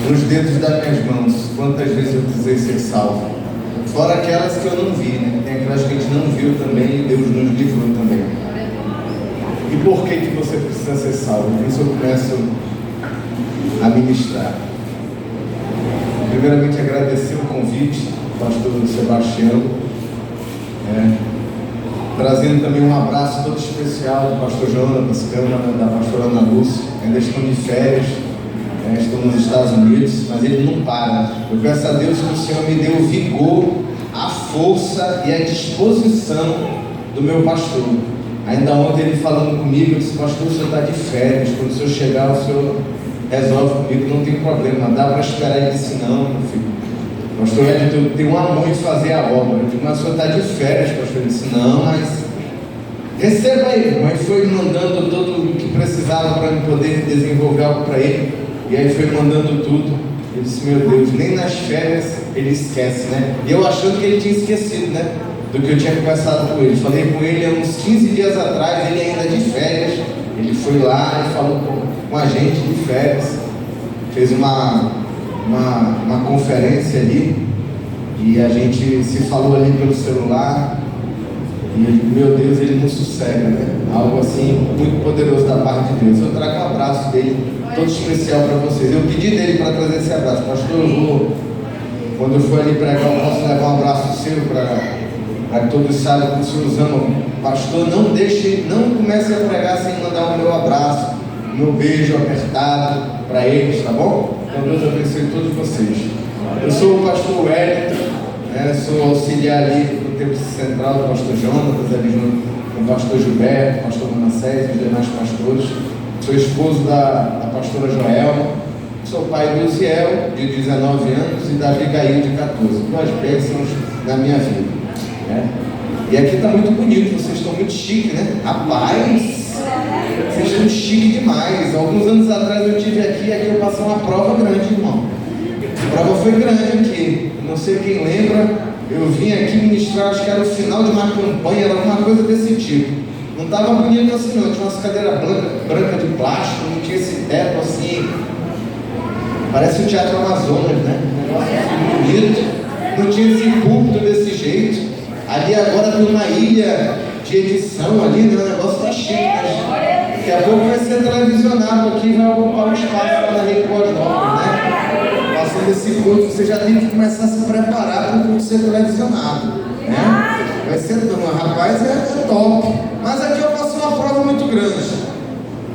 nos dedos das minhas mãos, quantas vezes eu precisei ser salvo. Fora aquelas que eu não vi, né? Tem aquelas que a gente não viu também e Deus nos livrou também. E por que você precisa ser salvo? Isso eu começo a ministrar. Primeiramente, agradecer o convite do pastor Sebastião, trazendo também um abraço todo especial do pastor Jonas Câmara, da pastora Ana Lúcia. Ainda estão de férias, estão nos Estados Unidos, mas ele não para. Eu peço a Deus que o Senhor me dê o vigor, a força e a disposição do meu pastor. Ainda ontem ele falando comigo, eu disse: pastor, o senhor está de férias, quando o senhor chegar, o senhor resolve comigo, não tem problema, dá para esperar. Ele disse: não, meu filho, pastor Edson, eu tenho um amor de fazer a obra. Eu digo: mas o senhor está de férias, pastor. Ele disse: não, mas receba ele. Mas foi mandando tudo o que precisava para eu poder desenvolver algo para ele, e aí foi mandando tudo. Eu disse: meu Deus, nem nas férias ele esquece, né? E eu achando que ele tinha esquecido, né, do que eu tinha conversado com ele. Falei com ele há uns 15 dias atrás, ele ainda de férias. Ele foi lá e falou com a gente de férias, fez uma conferência ali, e a gente se falou ali pelo celular. E meu Deus, ele não sossega, né? Algo assim muito poderoso da parte de Deus. Eu trago um abraço dele, todo especial para vocês. Eu pedi dele para trazer esse abraço. Pastor, quando eu for ali pregar, eu posso levar um abraço seu para que todos saibam que os senhores amam. Pastor, não comece a pregar sem mandar o meu abraço, o meu beijo apertado para eles, tá bom? Então Deus abençoe todos vocês. Eu sou o pastor Wellington, sou auxiliar ali no Templo Central do pastor Jonas, ali junto com o pastor Gilberto, pastor Manassés e os demais pastores. Sou esposo da pastora Joelma, sou pai do Uziel, de 19 anos, e da Abigail, de 14. Duas bênçãos na minha vida. E aqui está muito bonito, vocês estão muito chiques, né? Rapaz, vocês estão chiques demais. Alguns anos atrás eu estive aqui eu passei uma prova grande, irmão. A prova foi grande aqui. Não sei quem lembra, eu vim aqui ministrar, acho que era o final de uma campanha, era alguma coisa desse tipo. Não estava bonito assim não, tinha umas cadeiras brancas de plástico, não tinha esse teto assim. Parece o Teatro Amazonas, né? Um negócio assim bonito. Não tinha esse púlpito desse jeito. Ali agora tem uma ilha de edição ali, né? O negócio tá chique, né? Daqui a pouco vai ser televisionado aqui, vai ocupar um espaço lá na Record Nova, né? Passando esse culto, você já tem que começar a se preparar para o culto ser televisionado, né? Vai ser, rapaz, é top. Mas aqui eu passei uma prova muito grande.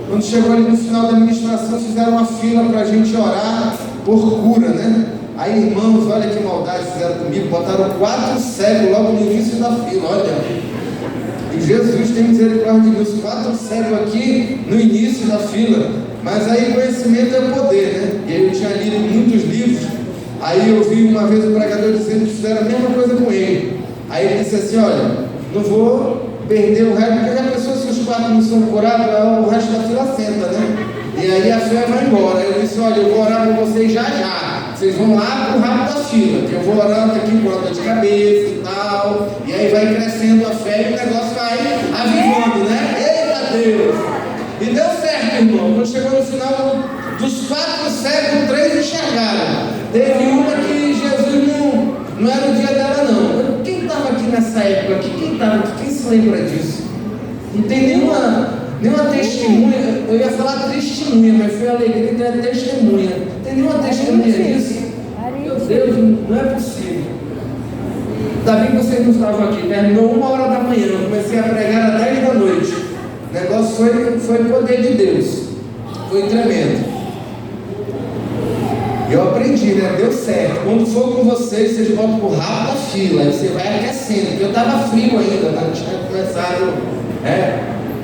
Quando chegou ali no final da administração, fizeram uma fila para a gente orar por cura, né? Aí, irmãos, olha que maldade fizeram comigo, botaram 4 cegos logo no início da fila, olha. E Jesus tem misericórdia de Deus, 4 cegos aqui no início da fila. Mas aí conhecimento é poder, né? E aí eu tinha lido muitos livros. Aí eu vi uma vez o pregador dizendo que fizeram a mesma coisa com ele. Aí ele disse assim: olha, não vou perder o resto, porque já pensou se os 4 não são curados, o resto da fila senta, né? E aí a fé vai embora. Aí eu disse: olha, eu vou orar por vocês já. Vocês vão lá pro rabo da fila, que eu vou orando aqui por dor de cabeça e tal. E aí vai crescendo a fé e o negócio vai avivando, né? Eita Deus! E deu certo, irmão. Quando chegou no final dos 4 cegos, 3 enxergaram. Teve uma que Jesus não era o dia dela, não. Quem estava aqui nessa época aqui? Quem estava aqui? Quem se lembra disso? Não tem nenhuma testemunha. Eu ia falar testemunha, mas foi alegria que era testemunha. Tem nenhuma testemunha disso? Meu Deus, não é possível. Ainda bem que vocês não estavam aqui. Terminou 1h da manhã, eu comecei a pregar às 10 da noite. O negócio foi poder de Deus. Foi tremendo. Eu aprendi, né? Deu certo. Quando for com vocês botam por rabo da fila. Aí você vai aquecendo. Porque eu estava frio ainda, não tinha começado.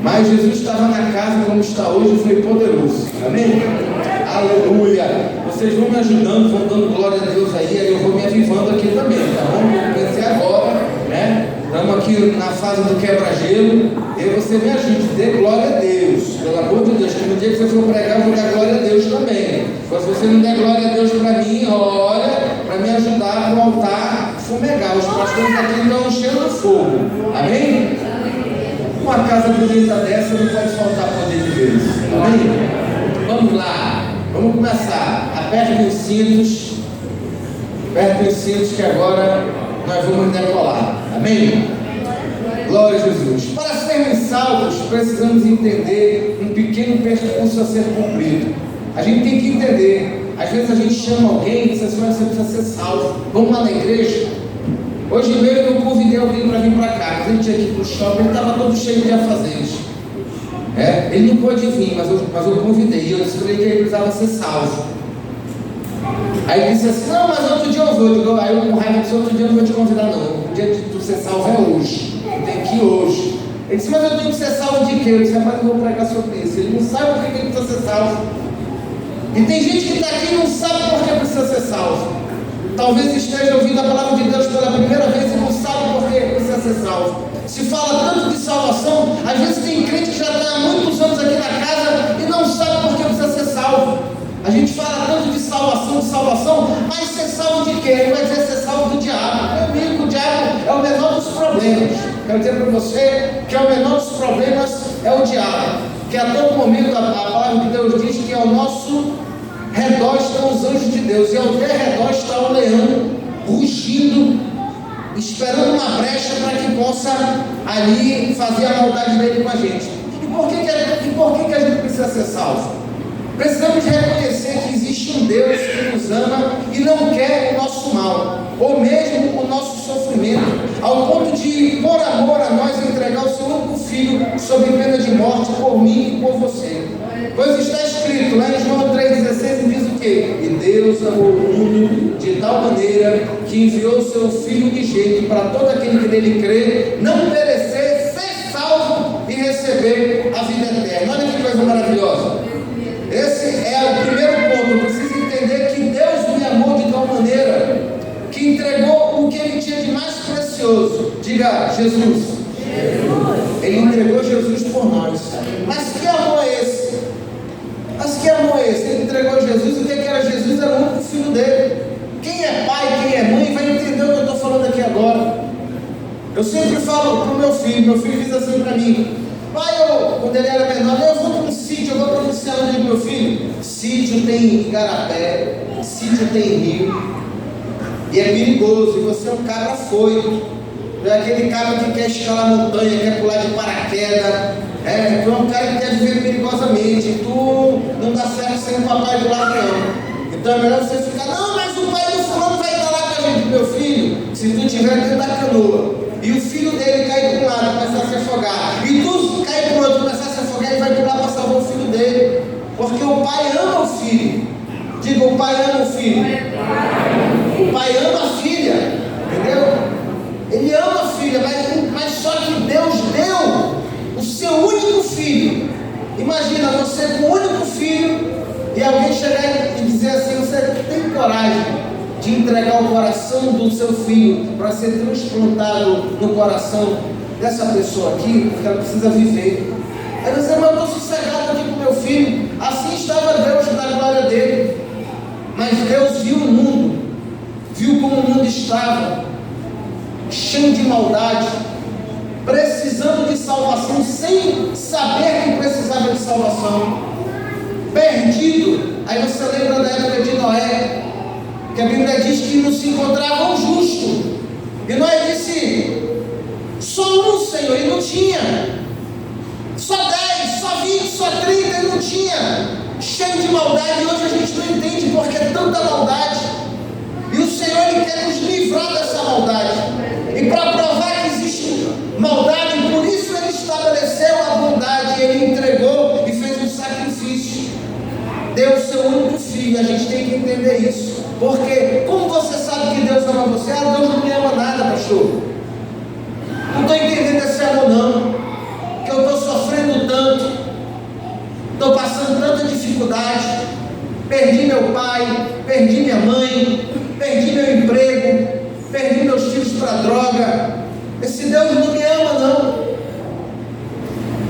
Mas Jesus estava na casa como está hoje, foi poderoso. Amém? Aleluia! Vocês vão me ajudando, vão dando glória a Deus aí eu vou me avivando aqui também, tá bom? Eu comecei agora, né? Estamos aqui na fase do quebra-gelo. E você me ajude, dê glória a Deus, pelo amor de Deus, que no dia que você for pregar, eu vou dar glória a Deus também. Mas se você não der glória a Deus para mim, olha, para me ajudar no altar fumegar. Os pastores aqui estão enchendo o fogo. Amém? Uma casa bonita dessa não pode faltar poder de Deus. Amém? Vamos lá, vamos começar. apertem os cintos que agora nós vamos decolar. Amém? Glória a Jesus. Para sermos salvos, precisamos entender um pequeno percurso a ser cumprido. A gente tem que entender. Às vezes a gente chama alguém e diz assim: você precisa ser salvo. Vamos lá na igreja. Hoje mesmo eu convidei alguém para vir para cá. A gente ia aqui para o shopping, ele estava todo cheio de afazeres. Ele não pôde vir, mas eu convidei. E eu disse para ele que ele precisava ser salvo. Aí ele disse assim: não, mas outro dia eu vou. Aí eu com raiva disse: outro dia eu não vou te convidar não. O dia de tu ser salvo é hoje. Tem que ir hoje. Ele disse: mas eu tenho que ser salvo de quê? Eu disse: mas eu vou pregar sobre isso. Ele não sabe por que ele precisa ser salvo. E tem gente que está aqui e não sabe por que precisa ser salvo. Talvez esteja ouvindo a palavra de Deus pela primeira vez e não sabe por que precisa ser salvo. Se fala tanto de salvação, às vezes tem crente que já está há muitos anos aqui na casa e não sabe por que precisa ser salvo. A gente fala tanto de salvação, mas ser salvo de quê? Ele vai dizer ser salvo do diabo. Meu amigo, o diabo é o menor dos problemas. Quero dizer para você que é o menor dos problemas é o diabo. Que a todo momento a palavra de Deus diz que ao nosso redor estão os anjos de Deus, e ao redor está o leão rugindo, esperando uma brecha para que possa ali fazer a maldade dele com a gente. E por que a gente precisa ser salvo? Precisamos reconhecer que existe um Deus que nos ama e não quer o nosso mal, ou mesmo o nosso sofrimento, ao ponto de, por amor a nós, entregar o seu único filho sob pena de morte por mim e por você. Pois está escrito lá em João 3,16, diz o quê? E Deus amou o mundo de tal maneira que enviou o seu Filho unigênito para todo aquele que nele crê, não perecer, ser salvo e receber a vida eterna. Olha que coisa maravilhosa. Esse é o primeiro ponto. Eu preciso entender que Deus me amou de tal maneira que entregou o que Ele tinha de mais precioso. Diga: Jesus. Ele entregou Jesus por nós. Mas que amor é esse? Ele entregou Jesus. O que era Jesus? Era o único filho dele. Quem é pai, quem é mãe, vai entender o que eu estou falando aqui agora. Eu sempre falo para o meu filho diz assim para mim: pai, quando ele era menor, eu vou para um sítio, eu vou para um céu onde meu filho. Sítio tem igarapé, sítio tem rio, e é perigoso, e você é um cabra afoito, é aquele cabra que quer escalar montanha, quer pular de paraquedas, tu é um cara que quer viver perigosamente, tu não dá certo sem o papai do lado não. Então é melhor você ficar: não, mas o pai do fulano vai estar lá com a gente. Meu filho, se tu estiver dentro da canoa, e o filho dele cai para um lado e começar a se afogar, e tu cai para o outro e começar a se afogar, ele vai pular para salvar o filho dele, porque o pai ama o filho. Diga: o pai ama o filho. O pai ama a filha, entendeu? Ele ama a filha, mas só que Deus deu o seu único filho. Imagina você com o único filho e alguém chegar e dizer assim: você tem coragem de entregar o coração do seu filho para ser transplantado no coração dessa pessoa aqui, porque ela precisa viver. Aí você: mas eu estou sossegado aqui com meu filho. Assim estava Deus na glória dele. Mas Deus viu o mundo, viu como o mundo estava, cheio de maldade, precisando de salvação, sem saber que precisava de salvação, perdido. Aí você lembra da época de Noé, que a Bíblia diz que não se encontrava um justo, e Noé disse: só um, Senhor, e não tinha. Só 10, só 20, só 30, e não tinha. Cheio de maldade. E hoje a gente não entende porque é tanta maldade, e o Senhor, Ele quer nos livrar dessa maldade, e para provar que existe maldade, por isso Ele estabeleceu a bondade, Ele entregou e fez um sacrifício, deu o seu único filho. A gente tem que entender isso, porque como você sabe que Deus ama você? Deus não me ama nada, pastor. Não estou entendendo esse amor não, que eu estou sofrendo tanto, estou passando tanta dificuldade, perdi meu pai, perdi minha mãe, perdi meu emprego, perdi meus filhos para droga. Esse Deus não me ama não.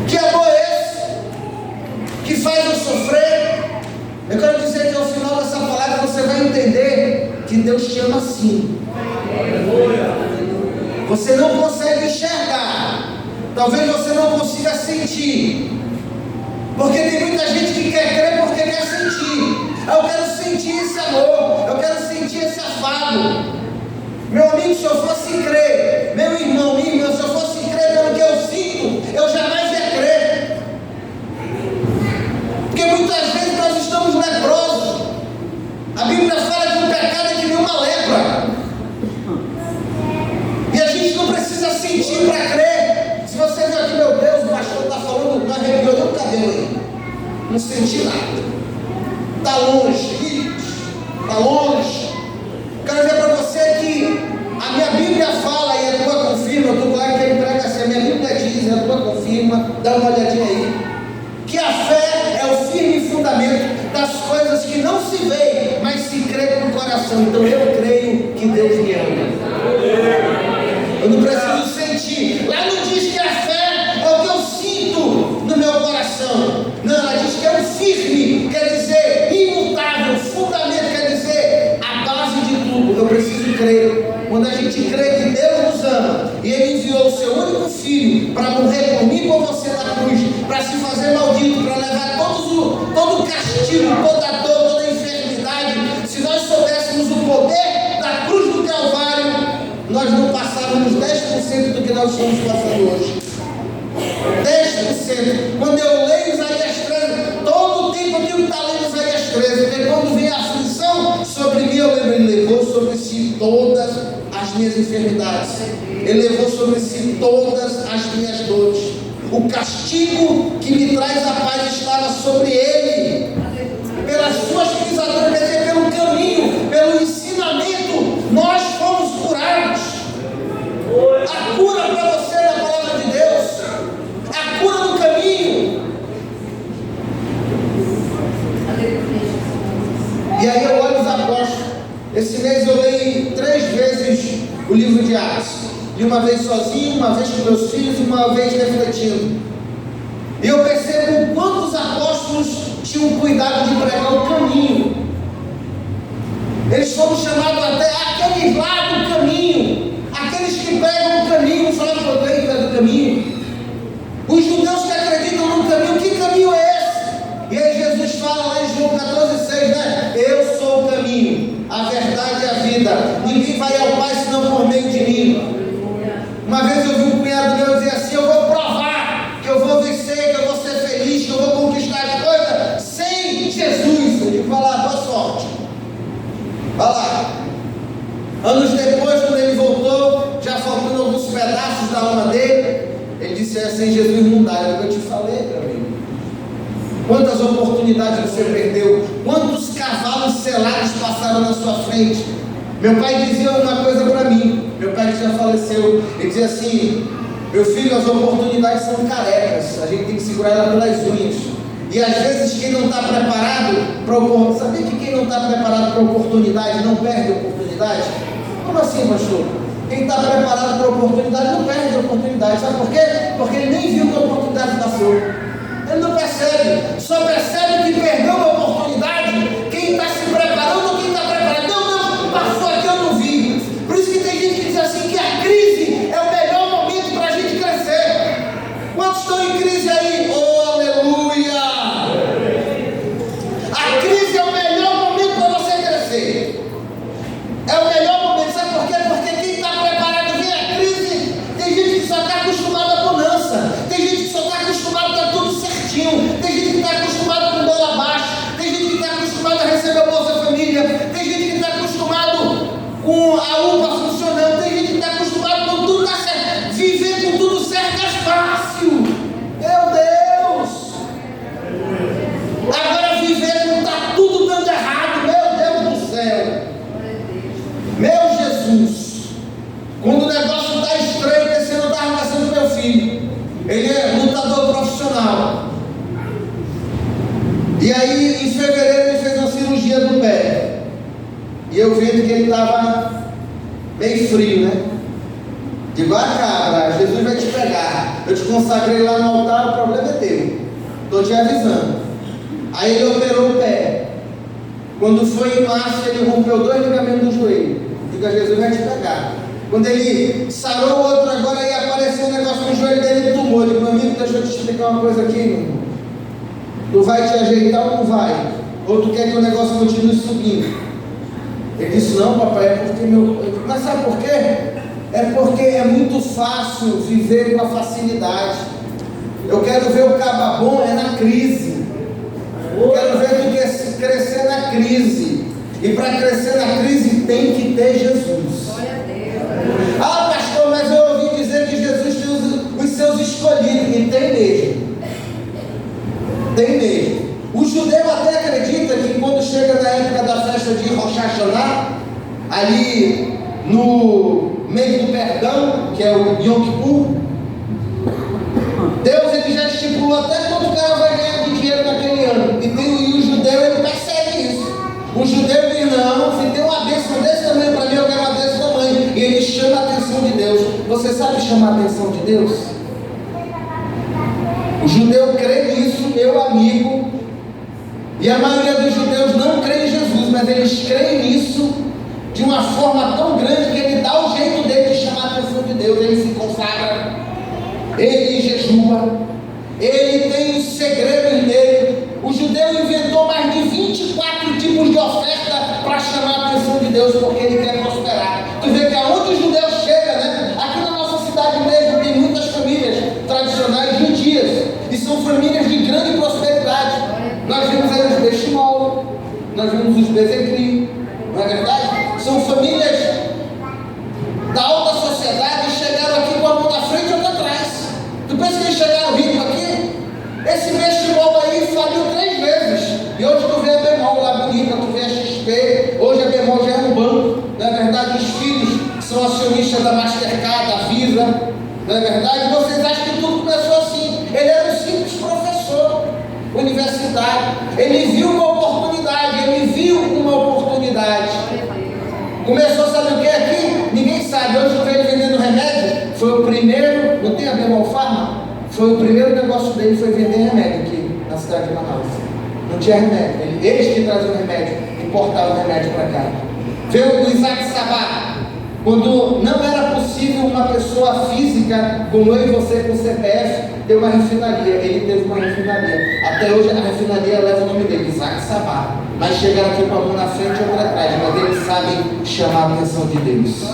Que amor é esse que faz eu sofrer? Eu quero dizer que ao final dessa palavra você vai entender que Deus te ama assim. Você não consegue enxergar, talvez você não consiga sentir, porque tem muita gente que quer crer porque quer sentir, Eu quero sentir esse amor, eu quero sentir esse afago. Meu amigo, se eu fosse crer, meu irmão, minha irmã, se eu fosse crer pelo que eu sinto, eu jamais ia crer. Porque muitas vezes nós estamos leprosos. A Bíblia fala que o pecado é que nem uma lepra. E a gente não precisa sentir para crer. Se você viu aqui, meu Deus, o pastor está falando, não arrepiou nem o cabelo aí. Não senti nada. Está longe, está longe. Quero dizer para você que a minha Bíblia fala e a tua confirma. Eu estou claro que ele prega assim, a minha Bíblia diz e a tua confirma. Dá uma olhadinha aí. Que a fé é o firme fundamento das coisas que não se veem, mas se crê com o coração. Então eu creio que Deus me ama. Eu não preciso sentir. Lá não diz que a fé é o que eu sinto no meu coração. Não, ela diz que é o firme, quer dizer imutável, fundamento, quer dizer a base de tudo. Eu preciso crer. Quando a gente crê que Deus nos ama e Ele enviou o seu único filho para morrer por mim e por você na cruz, para se fazer maldito, para levar todo o castigo, toda a dor, toda a enfermidade, se nós soubéssemos o poder da cruz do Calvário, nós não passávamos 10% do que nós estamos passando hoje. 10%. Quando eu leio Isaías 13, todo o tempo eu tenho que estar lendo Isaías 13, porque quando vem a aflição sobre mim, eu lembro, Ele levou sobre si todas as minhas enfermidades, Ele levou sobre si todas as minhas dores. O castigo que me traz a paz estava sobre Ele. Pelas suas pisaduras, quer dizer, pelo caminho, pelo ensinamento, nós fomos curados. A cura para você é a palavra de Deus. A cura no caminho. E aí eu olho os apóstolos. Esse mês eu leio 3 vezes o livro de Atos. Li uma vez sozinho, uma vez com meus filhos e uma vez refletindo. E eu percebo quantos apóstolos tinham cuidado de pregar o caminho. Eles foram chamados até aqueles lá do caminho. Aqueles que pregam o caminho, falaram que eu creio do caminho. Os judeus que acreditam no caminho, que caminho é esse? E aí Jesus fala lá em João 14,6, né? Eu sou o caminho, a verdade e a vida. Ninguém vai ao Pai senão por meio de mim. Uma vez eu vi um cunhado meu dizer assim: eu vou provar que eu vou vencer, que eu vou ser feliz, que eu vou conquistar as coisas sem Jesus. Eu digo, vai lá, boa sorte. Vai lá. Anos depois, quando ele voltou, já faltando alguns pedaços da alma dele, ele disse: sem Jesus não dá. Eu te falei, meu amigo. Quantas oportunidades você perdeu? Quantos cavalos selados passaram na sua frente? Meu pai dizia uma coisa para mim. Meu pai que já faleceu. Ele dizia assim: meu filho, as oportunidades são carecas. A gente tem que segurar ela pelas unhas. E às vezes quem não está preparado para oportunidade, sabia que quem não está preparado para oportunidade não perde oportunidade? Como assim, pastor? Quem está preparado para oportunidade não perde oportunidade. Sabe por quê? Porque ele nem viu que a oportunidade passou. Ele não percebe. Só percebe que perdeu uma oportunidade quem está se preparando ou quem está preparado. Não, passou aqui, eu não vi. Por isso que tem gente que diz assim que a crise é o melhor momento para a gente crescer. Quantos estão em crise aí? Oh, aleluia! A crise é o melhor momento para você crescer. É o melhor momento. Sabe por quê? Porque quem está preparado vem a crise. Tem gente que só está acostumada à bonança. Tem gente que só está acostumada a estar tudo certinho. Tem gente que está acostumada com bola baixa. Tem gente que está acostumada a receber a Bolsa Família. Tem gente que está acostumado com a UPA funcionando. Tem gente que está acostumado com tudo dar certo. Viver com tudo certo é fácil. Meu Deus! Agora viver com está tudo dando errado. Meu Deus do céu! Meu Jesus! Quando o negócio está estranho, esse ano eu estava nascendo meu filho. Ele é lutador profissional. E aí, em fevereiro, ele fez uma cirurgia do pé. E eu vendo que ele estava bem frio, né? Digo, cabra, Jesus vai te pegar. Eu te consagrei lá no altar, o problema é teu. Estou te avisando. Aí ele operou o pé. Quando foi em março, ele rompeu 2 ligamentos do joelho. Digo, Jesus vai te pegar. Quando ele sarou o outro agora e apareceu um negócio no joelho dele, ele tomou. Eu digo, meu amigo, deixa eu te explicar uma coisa aqui, meu irmão. Tu vai te ajeitar ou não vai? Ou tu quer que o negócio continue subindo? Ele disse, não, papai, é porque meu... Mas sabe por quê? É porque é muito fácil viver com a facilidade. Eu quero ver o caba bom é na crise. Eu quero ver tu crescer na crise. E para crescer na crise tem que ter Jesus. Ah, pastor, mas eu ouvi dizer que Jesus tem os seus escolhidos. E tem mesmo. Tem mesmo. O judeu até acredita que quando chega na época da festa de Rosh Hashanah, ali no mês do perdão, que é o Yom Kippur, Deus ele já estipulou até quanto o cara vai ganhar de dinheiro naquele ano. E o judeu ele percebe isso. O judeu diz, não, se tem uma bênção desse tamanho para mim, eu quero uma desse tamanho. E ele chama a atenção de Deus. Você sabe chamar a atenção de Deus? O judeu crê nisso, meu amigo. E a maioria dos judeus não crê em Jesus, mas eles creem nisso de uma forma tão grande que ele dá o jeito dele de chamar a atenção de Deus. Ele se consagra, ele jejua, ele tem os segredos dele. O judeu inventou mais de 24 tipos de oferta para chamar a atenção de Deus, porque ele quer prosperar. Tu vê que aonde o judeu chega, né? Aqui na nossa cidade mesmo tem muitas famílias tradicionais judias, e são famílias de grande prosperidade. Nós vemos aí os Bechimol, nós vemos os Bezekli, não é verdade? São famílias da alta sociedade e chegaram aqui com a mão na frente e outra atrás. Tu pensa que eles chegaram ricos aqui? Esse Bechimol aí faliu 3 vezes. E hoje tu vê a Bemol lá bonita, tu vê a XP, hoje a Bemol já é um banco, não é verdade? Os filhos são acionistas da Mastercard, da Visa, não é verdade? Vocês acham que tudo começou assim? Ele era um simples professor universitário, ele viu uma oportunidade, começou, sabe o que aqui? Ninguém sabe. Hoje eu vejo ele vendendo remédio, foi o primeiro, não tem a Bemol Pharma? Foi o primeiro negócio dele, foi vender remédio aqui na cidade de Manaus. Não tinha remédio, eles que traziam remédio, importavam remédio para cá. Veio o Isaac Sabá, quando não era possível uma pessoa física, como eu e você com CPF, ter uma refinaria. Ele teve uma refinaria. Até hoje a refinaria leva o nome dele, Isaac Sabá. Mas chegaram aqui com a mão na frente e outra atrás. Mas eles sabem chamar a atenção de Deus.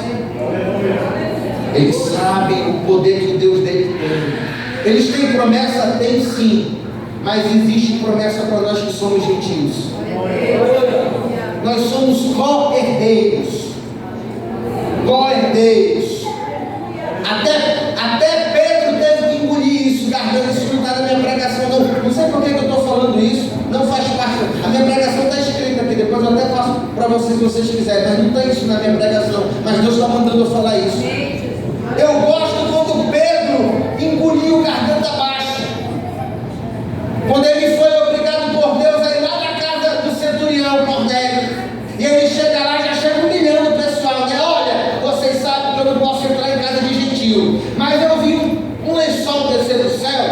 Eles sabem o poder que o Deus dele tem. Eles têm promessa? Tem sim. Mas existe promessa para nós que somos gentios. Nós somos co-herdeiros. Co-herdeiros. Até Pedro teve que engolir isso. Garganta, isso não está na minha pregação, não. Não sei por que eu estou falando isso. Não faz parte. A minha pregação está escrita aqui. Depois eu até passo para vocês se vocês quiserem. Mas não tem isso na minha pregação. Mas Deus está mandando eu falar isso. Eu gosto quando Pedro engoliu garganta baixa. Quando ele foi obrigado por Deus a ir lá na casa do centurião Cornélio. E ele chega lá, já chega humilhando o pessoal, né? Olha, vocês sabem que eu não posso entrar em casa de gentil, mas eu vi um lençol descer do céu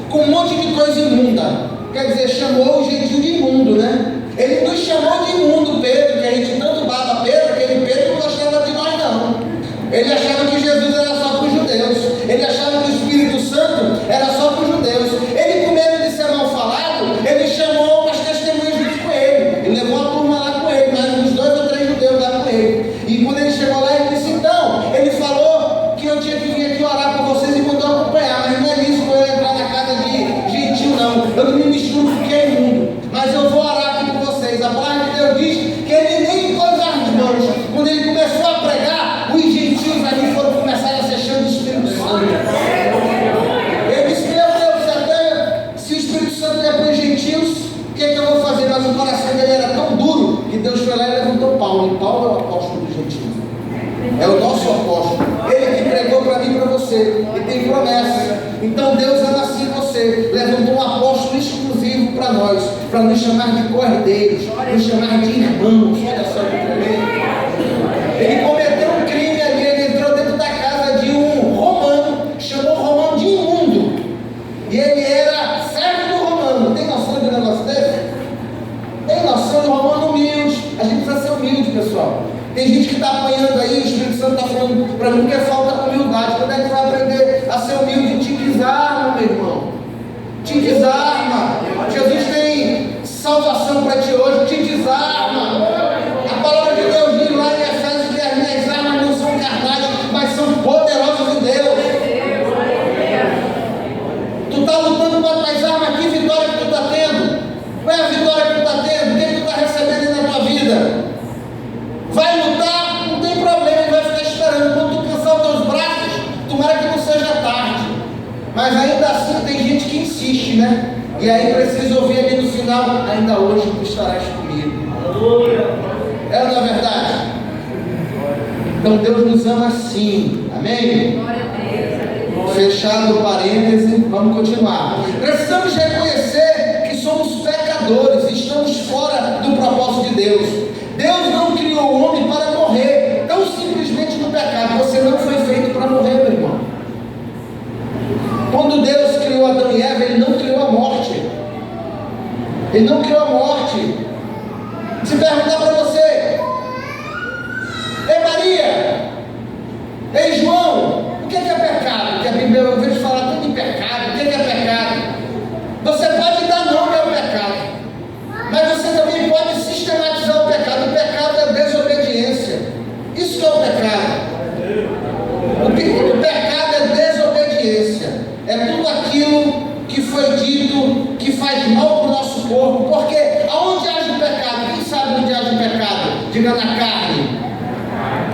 com um monte de coisa imunda. Quer dizer, chamou o gentil de imundo, né? Ele nos chamou de imundo, Pedro, que a gente tanto baba Pedro, aquele Pedro não gostava de nós, não. Ele achava que Jesus era só para os judeus. Ele achava que o Espírito Santo era só para os judeus. Ele, com medo de ser mal falado, ele chamou umas testemunhas junto com ele. Ele levou a turma lá com ele, mais uns 2 ou 3 judeus lá com ele. E quando ele chegou lá, ele disse, então, ele falou que eu tinha que vir aqui orar por vocês e mandou acompanhar. Mas não é isso, eu entrar na casa de gentil, não. Eu não me misturo porque é imundo. Mas eu vou orar aqui por vocês. A palavra de Deus diz que ele nem pôs as mãos. Quando ele começou a pregar, os gentios ali foram começar a ser cheios do Espírito Santo. Ele disse, meu Deus, até se o Espírito Santo é para os gentios, o que é que eu vou fazer? Mas o coração dele era tão duro que Deus foi lá e levantou Paulo. E Paulo é o apóstolo dos gentios. É o nosso apóstolo. Ele que pregou para mim e para você. E tem promessa. Então Deus ama assim você. Levantou um apóstolo exclusivo para nós. Para nos chamar de cordeiros. Nos chamar de irmãos. Olha só que tremendo. Ele cometeu um crime ali. Ele entrou dentro da casa de um romano. Chamou o romano de imundo. E ele era servo do romano. Tem noção de um negócio desse? Tem noção de um romano humilde. A gente precisa ser humilde, pessoal. Tem gente que está apanhando aí, o Espírito Santo está falando para mim que falta humildade. Quando é que vai aprender a ser humilde? Te desarma, meu irmão. Te desarma. Jesus tem salvação para ti hoje, te desarma. A palavra de Deus diz lá em Efésios que as minhas armas não são carnais, mas são poderosas em Deus. Tu está lutando com as tuas armas, que vitória que tu está tendo? Qual é a vitória que tu está tendo? O que tu está recebendo aí na tua vida? Vai lutar? Não tem problema, ele vai ficar esperando. Quando tu cansar os teus braços, tomara que não seja tarde. Mas ainda assim tem gente que insiste, né? E aí precisa ouvir ali no final: ainda hoje tu estarás comigo. É ou não é verdade? Então Deus nos ama assim. Amém? Fechado o parêntese, vamos continuar. Precisamos reconhecer que somos pecadores, estamos fora do propósito de Deus. Deus não criou o homem para morrer, tão simplesmente no pecado. Você não foi feito para morrer, meu irmão. Quando Deus criou Adão e Eva, Ele não criou a morte. Ele não criou a morte. Se perguntar para você: ei Maria, ei João, o que é pecado? Porque a Bíblia, eu vejo falar tanto em pecado. O que é pecado? Você pode dar nome ao pecado, mas você também pode sistematizar o pecado. O pecado é desobediência. Isso que é o pecado. O pecado é desobediência. É tudo aquilo que foi dito que faz mal para o nosso corpo. Porque aonde age o pecado? Quem sabe onde age o pecado? Diga: na carne.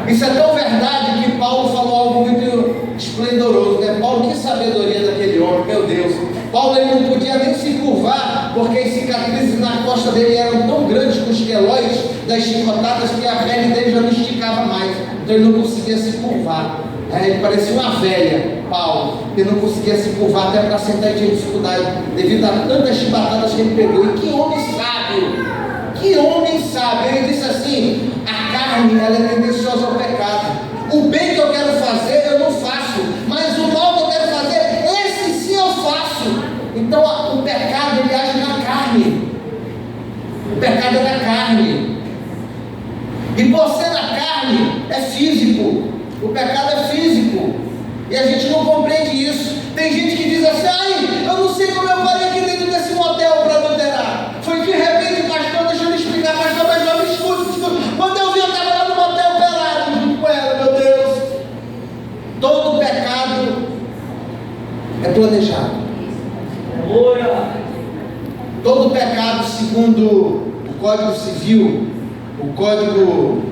Isso é tão verdade que Paulo falou algo muito esplendoroso, né? Paulo, que sabedoria daquele homem, meu Deus. Paulo, ele não podia nem se curvar, porque as cicatrizes na costa dele eram tão grandes com os quelóides das chicotadas que a pele dele já não esticava mais. Então ele não conseguia se curvar. Ele parecia uma velha, Paulo, que não conseguia se curvar até para sentar e tinha dificuldade, devido a tantas chibatadas que ele pegou. E que homem sábio! Que homem sábio! Ele disse assim: a carne, ela é tendenciosa ao pecado. O bem que eu quero fazer, eu não faço, mas o mal que eu quero fazer, esse sim eu faço. Então o pecado, ele age na carne. O pecado é na carne. E por ser na carne, é físico. O pecado é físico. E a gente não compreende isso. Tem gente que diz assim: ai, eu não sei como eu parei aqui dentro desse motel para adulterar. Foi de repente, pastor, deixa eu me explicar, pastor, mas não me escute. Quando eu vi, eu estava lá no motel pelado junto com ela, meu Deus. Todo pecado é planejado. Todo pecado, segundo o Código Civil, o Código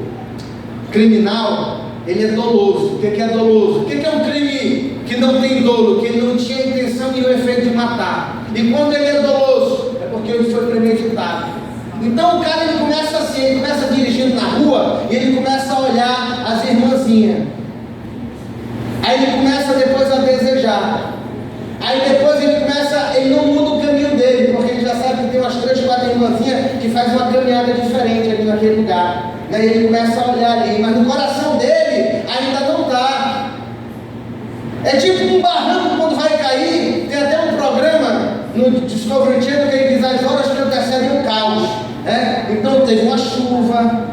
Criminal, ele é doloso. O que é doloso? O que é um crime que não tem dolo, que ele não tinha intenção e o efeito de matar? E quando ele é doloso, é porque ele foi premeditado. Então o cara, ele começa assim, ele começa dirigindo na rua e ele começa a olhar as irmãzinhas. Aí ele começa depois a desejar. Aí depois ele não muda o caminho dele, porque ele já sabe que tem umas 3, 4 irmãzinhas que fazem uma caminhada diferente ali naquele lugar. Aí ele começa a olhar ali, mas no coração dele ainda não está. É tipo um barranco quando vai cair. Tem até um programa no Discovery Channel que ele diz as horas que antecedem o caos. Então teve uma chuva,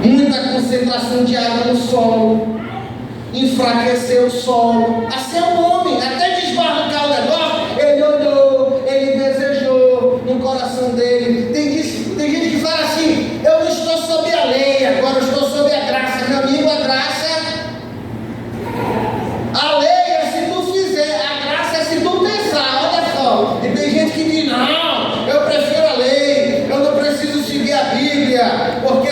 muita concentração de água no solo, enfraqueceu o solo. Assim é o homem, até desbarrancar o negócio, ele olhou, ele desejou no coração dele. Tem gente que fala assim: eu não estou sob a lei, agora eu estou sob a graça. Meu amigo, a graça, a lei é se tu fizer, a graça é se tu pensar. Olha só, e tem gente que diz: não, eu prefiro a lei, eu não preciso seguir a Bíblia, porque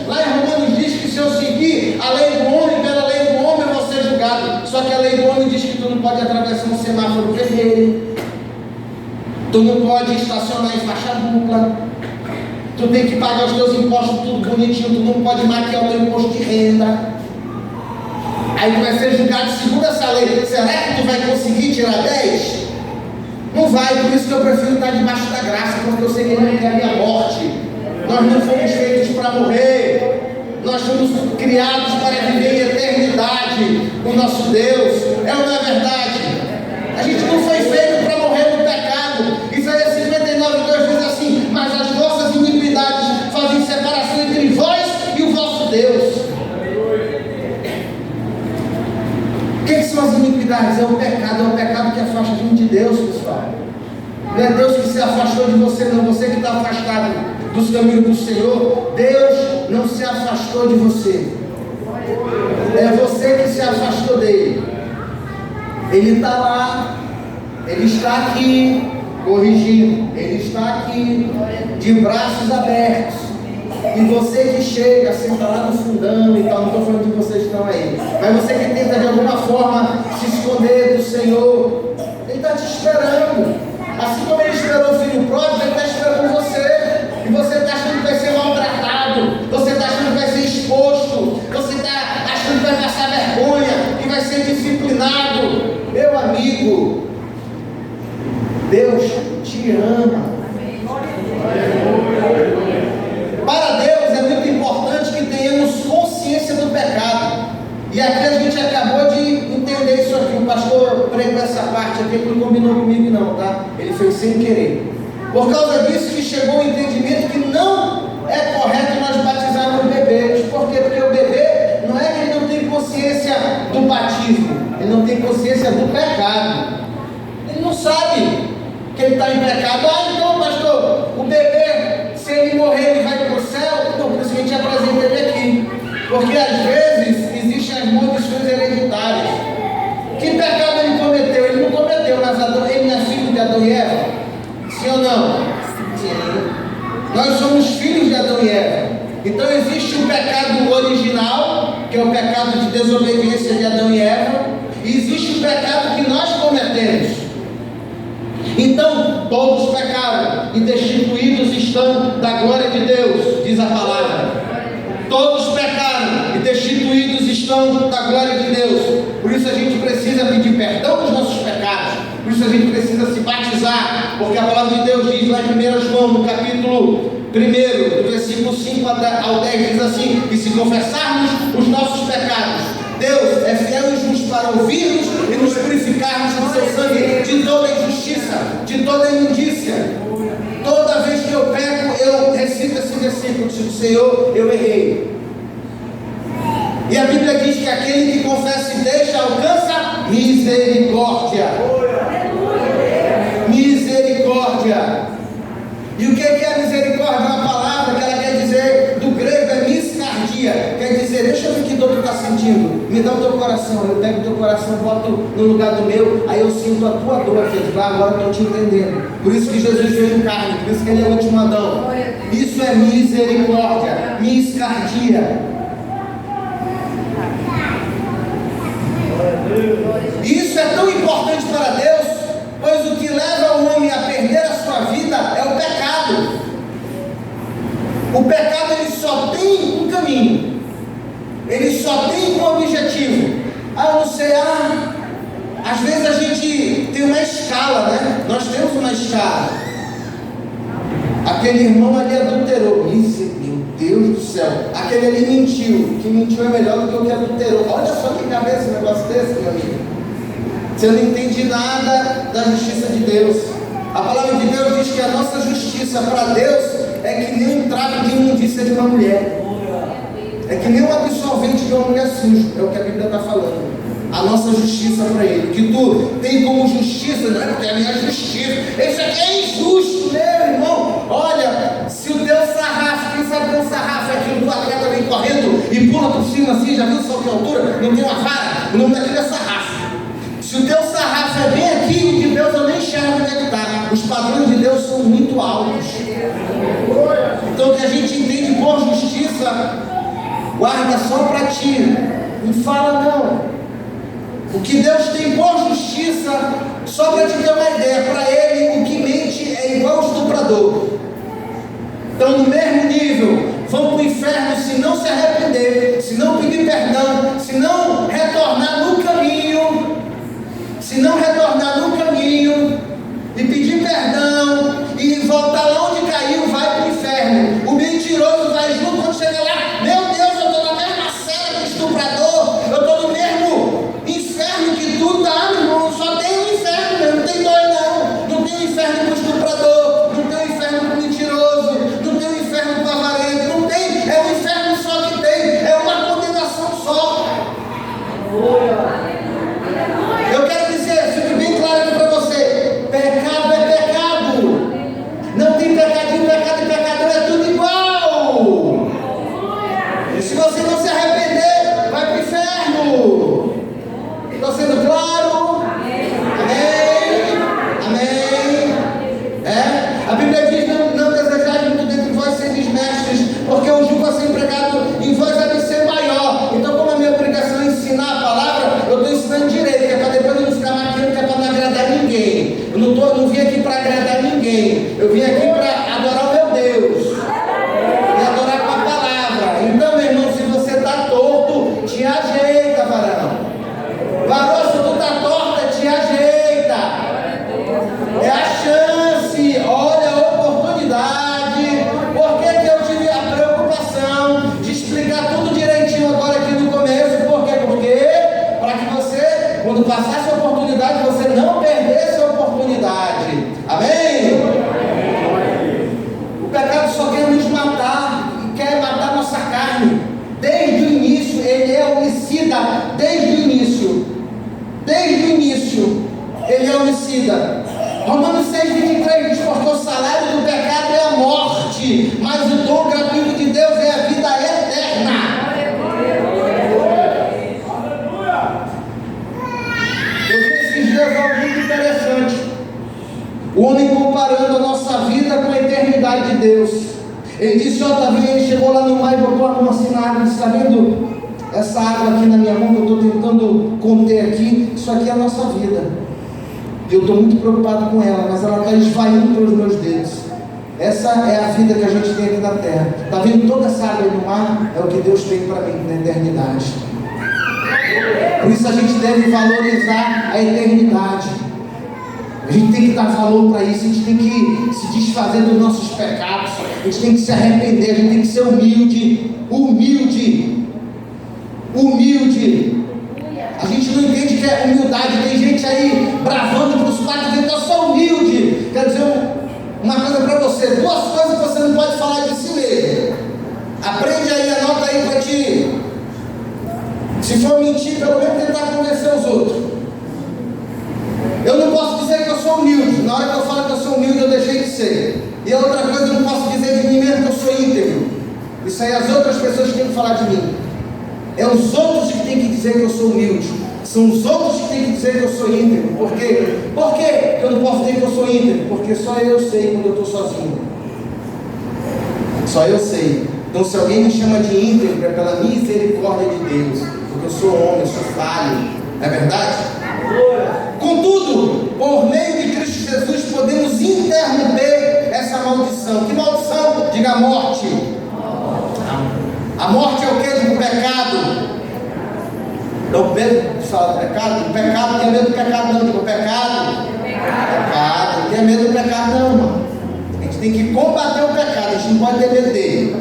lá em Romanos diz que se eu seguir a lei do homem, pela lei do homem eu vou ser julgado. Só que a lei do homem diz que tu não pode atravessar um semáforo vermelho, tu não pode estacionar em faixa dupla, tu tem que pagar os teus impostos tudo bonitinho, tu não pode maquiar o teu imposto de renda. Aí tu vai ser julgado segundo essa lei. Será que tu vai conseguir tirar 10? Não vai. Por isso que eu prefiro estar debaixo da graça, porque eu sei que Ele não quer a minha morte. Nós não fomos feitos para morrer, nós fomos criados para viver em eternidade com o nosso Deus. É ou não é verdade? A gente não foi feito para morrer no pecado. Isaías 59:2 diz assim: mas as vossas iniquidades fazem separação entre vós e o vosso Deus. O que são as iniquidades? É o pecado que afasta a gente de Deus, pessoal. Não é Deus que se afastou de você, não. Você que está afastado dos caminhos do Senhor. Deus não se afastou de você. É você que se afastou dele. Ele está lá. Ele está aqui corrigindo. Ele está aqui de braços abertos. E você que chega, senta lá no fundão e tal, não estou falando de vocês que estão aí, mas você que tenta de alguma forma se esconder do Senhor, Ele está te esperando. Assim como Ele esperou o filho pródigo, Ele está esperando você. E você está achando que vai ser maltratado, você está achando que vai ser exposto, você está achando que vai passar vergonha, que vai ser disciplinado. Meu amigo, Deus te ama. Para Deus é muito importante que tenhamos consciência do pecado. E aqui a gente acabou de entender isso aqui. O pastor pregou essa parte aqui, ele não combinou comigo não, tá? Ele fez sem querer. Por causa disso que chegou o entendimento que não é correto nós batizarmos bebês. Por quê? Porque o bebê não é que ele não tem consciência do batismo, ele não tem consciência do pecado. Ele não sabe que ele está em pecado. Ah, então pastor, o bebê, se ele morrer, ele vai para o céu? Então, por isso que a gente apresenta ele aqui. Porque às vezes existem as maldições hereditárias. Que pecado ele cometeu? Ele não cometeu, mas ele não é filho de Adão e Eva? Sim ou não? Sim. Nós somos filhos de Adão e Eva. Então existe o pecado original, que é o pecado de desobediência de Adão e Eva, e existe o pecado que nós cometemos. Então, todos pecaram e destituídos estão da glória de Deus, diz a palavra. Todos pecaram e destituídos estão da glória de Deus. Por isso a gente precisa pedir perdão dos nossos pecados. Por isso a gente precisa se batizar, porque a palavra de Deus diz lá em 1 João, no capítulo 1, do versículo 5 ao 10, diz assim: que se confessarmos os nossos pecados, Deus é fiel e justo para ouvir-nos e nos purificarmos com seu sangue de toda injustiça, de toda imundícia. Toda vez que eu peco, eu recito esse versículo: Senhor, eu errei. E a Bíblia diz que aquele que confessa e deixa alcança misericórdia. Misericórdia. E o que é misericórdia? Uma palavra que ela quer dizer, do grego é miscardia, quer dizer, deixa eu ver que dor tu está sentindo, me dá o teu coração. Eu pego o teu coração, boto no lugar do meu, aí eu sinto a tua dor aqui, agora eu estou te entendendo. Por isso que Jesus veio em carne, por isso que ele é o último Adão. Isso é misericórdia, miscardia. E isso é tão importante para Deus, pois o que leva o homem a perder a sua vida é o pecado. O pecado ele só tem um caminho, ele só tem um objetivo. Eu não sei, às vezes a gente tem uma escala, né? Nós temos uma escala. Aquele irmão ali adulterou, meu Deus do céu, aquele ali mentiu, que mentiu é melhor do que o que adulterou. Olha só que cabeça um negócio desse, meu amigo. Você não entende nada da justiça de Deus. A palavra de Deus diz que a nossa justiça para Deus é que nem um trapo de imundícia de uma mulher. É que nem um absolvente de uma mulher suja. É o que a Bíblia está falando. A nossa justiça para Ele. Que tu tem como justiça, não é porque é a minha justiça. Isso aqui é injusto, meu irmão. Olha, se o teu sarrafo, quem sabe o teu sarrafo é aquilo do atleta vem correndo e pula por cima assim, já viu só que altura? Não tem uma vara, o nome daquilo é sarrafo. Se o teu sarrafo é bem aqui, o de Deus eu nem enxergo onde é que está. Os padrões de Deus são muito altos. Então o que a gente entende por justiça, guarda só para ti. Não fala não. O que Deus tem por justiça, só para te ter uma ideia, para Ele o que mente é igual ao estuprador. Então no mesmo nível, vão para o inferno se não se arrepender, se não pedir perdão, se não retornar no caminho. Se não retornar no caminho e pedir perdão e voltar lá onde caiu, vai para o inferno. O mentiroso vai junto, quando chega lá, meu Deus, eu estou na mesma cela do estuprador, eu estou no mesmo inferno que tu tá, meu irmão. Só tem um inferno mesmo, não tem dois não. Não tem um inferno para o estuprador, não tem um inferno para o mentiroso, não tem um inferno para o avarento, não tem, é um inferno só que tem, é uma condenação só. Eu quero dizer, se homicida desde o início. Desde o início, ele é homicida. Romanos 6,23 diz: porque o salário do pecado é a morte, mas o dom gratuito de Deus é a vida eterna. Eu vi esses dias algo muito interessante. O homem comparando a nossa vida com a eternidade de Deus. Ele disse: Davi, ele chegou lá no mar e botou a mão assim na água. Está vendo essa água aqui na minha mão que eu estou tentando conter aqui? Isso aqui é a nossa vida. E eu estou muito preocupado com ela, mas ela está esvaindo pelos meus dedos. Essa é a vida que a gente tem aqui na terra. Está vendo toda essa água aí no mar? É o que Deus tem para mim na eternidade. Por isso a gente deve valorizar a eternidade. A gente tem que dar valor para isso. A gente tem que se desfazer dos nossos pecados. A gente tem que se arrepender. A gente tem que ser humilde. Humilde. A gente não entende que é humildade. Tem gente aí bravando para os quatro dizendo: eu sou humilde. Quer dizer uma coisa para você: duas coisas que você não pode falar de si mesmo. Aprende aí, anota aí para ti. Se for mentir, pelo menos tentar convencer os outros. Eu não posso dizer que eu sou humilde. Na hora que eu falo que eu sou humilde, eu deixei de ser. E a outra coisa, eu não posso dizer de mim mesmo que eu sou íntegro. Isso aí as outras pessoas que têm que falar de mim. É os outros que têm que dizer que eu sou humilde. São os outros que têm que dizer que eu sou íntegro. Por quê? Por que eu não posso dizer que eu sou íntegro? Porque só eu sei quando eu estou sozinho. Só eu sei. Então, se alguém me chama de íntegro, é pela misericórdia de Deus. Porque eu sou homem, eu sou falho. Não é verdade? Contudo, por meio de Cristo Jesus, podemos interromper essa maldição. Que maldição? Diga: a morte. A morte é o que? Do pecado. Então, medo de falar do pecado? O pecado, não tem medo do pecado não. Diga: o pecado. Pecado. Não tem medo do pecado não, irmão. A gente tem que combater o pecado. A gente não pode ter medo dele.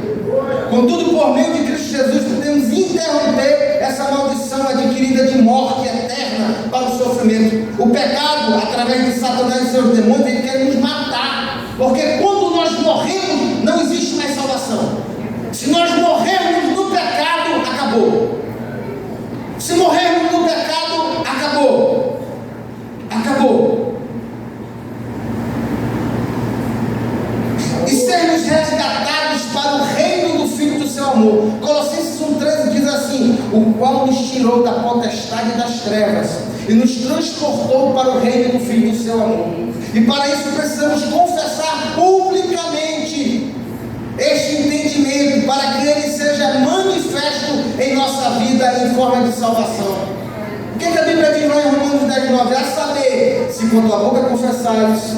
Contudo, por meio de Cristo Jesus, podemos interromper essa maldição adquirida de morte eterna para o sofrimento. O pecado, através de Satanás e seus demônios, ele quer nos matar. Porque quando nós morremos, não existe mais salvação. Se nós morrermos no pecado, acabou. Se morrermos no pecado, acabou. Acabou. E sermos resgatados para o reino do Filho do seu amor. Colossenses 1,13 diz assim: o qual nos tirou da potestade das trevas e nos transportou para o reino do Filho do seu amor. E para isso precisamos confessar publicamente este entendimento, para que ele seja manifesto em nossa vida em forma de salvação. O que a Bíblia diz lá em Romanos 10,9? A saber, se com tua boca confessares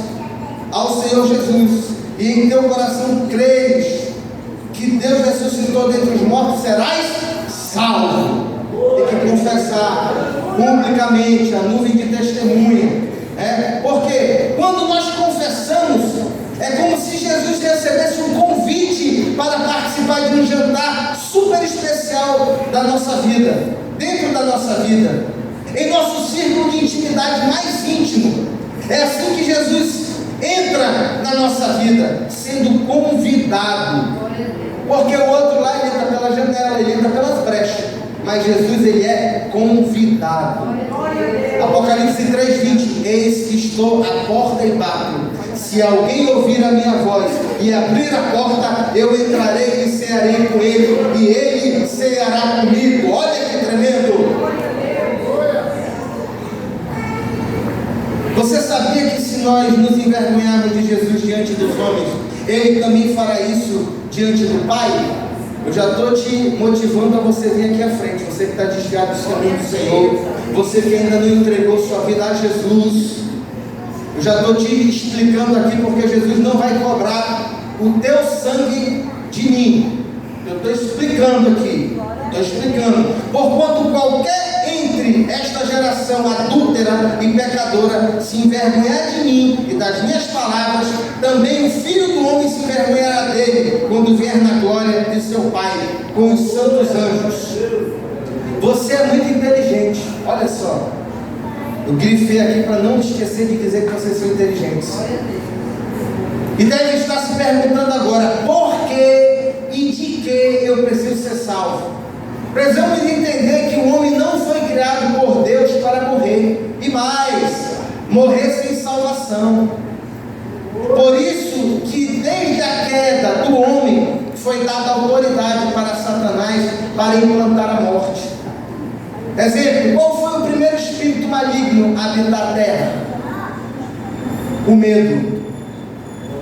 ao Senhor Jesus e em teu coração creres que Deus ressuscitou dentre os mortos, serás salvo. Tem que confessar publicamente, a nuvem de testemunha. Porque quando nós confessamos, é como se Jesus recebesse um convite para participar de um jantar super especial da nossa vida, dentro da nossa vida, em nosso círculo de intimidade mais íntimo. É assim que Jesus entra na nossa vida, sendo convidado. Porque o outro lá, ele entra pela janela, ele entra pelas brechas, mas Jesus, ele é convidado. Apocalipse 3,20: eis que estou à porta e bato. Se alguém ouvir a minha voz e abrir a porta, eu entrarei e cearei com ele, e ele ceará comigo. Olha que tremendo! Você sabia que se nós nos envergonharmos de Jesus diante dos homens, ele também fará isso diante do Pai? Eu já estou te motivando a você vir aqui à frente. Você que está desviado do caminho do Senhor, você que ainda não entregou sua vida a Jesus, eu já estou te explicando aqui, porque Jesus não vai cobrar o teu sangue de mim. Eu estou explicando aqui. Porquanto qualquer entre esta geração adúltera e pecadora se envergonhar de mim e das minhas palavras, também o Filho do Homem se envergonhará dele, quando vier na glória de seu Pai, com os santos anjos. Você é muito inteligente. Olha só, eu grifei aqui para não esquecer de dizer que vocês são inteligentes. E deve estar se perguntando agora: por que e de que eu preciso ser salvo? Precisamos entender salvação. Por isso que desde a queda do homem foi dada autoridade para Satanás para implantar a morte. Exemplo, qual foi o primeiro espírito maligno a habitar a terra? O medo.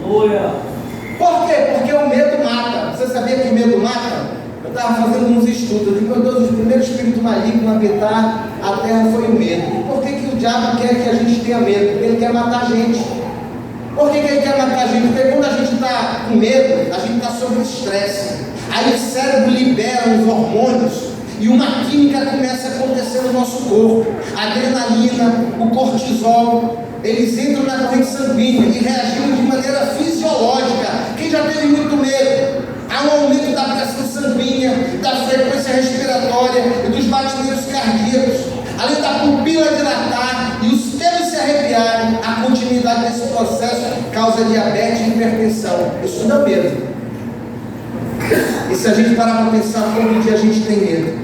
Por quê? Porque o medo mata. Você sabia que o medo mata? Eu estava fazendo uns estudos. Eu digo, meu Deus, o primeiro espírito maligno a habitar a terra foi o medo. E por que o diabo quer que a gente tenha medo? Porque ele quer matar a gente. Por que ele quer matar a gente? Porque quando a gente está com medo, a gente está sob estresse. Aí o cérebro libera os hormônios e uma química começa a acontecer no nosso corpo. A adrenalina, o cortisol, eles entram na corrente sanguínea e reagem de maneira fisiológica. Quem já teve muito medo? Há um aumento da pressão sanguínea, da frequência respiratória e dos batimentos cardíacos, além da pupila dilatar e os pelos se arrepiarem. A continuidade desse processo causa diabetes e hipertensão. Isso dá medo. E se a gente parar para pensar, todo dia a gente tem medo.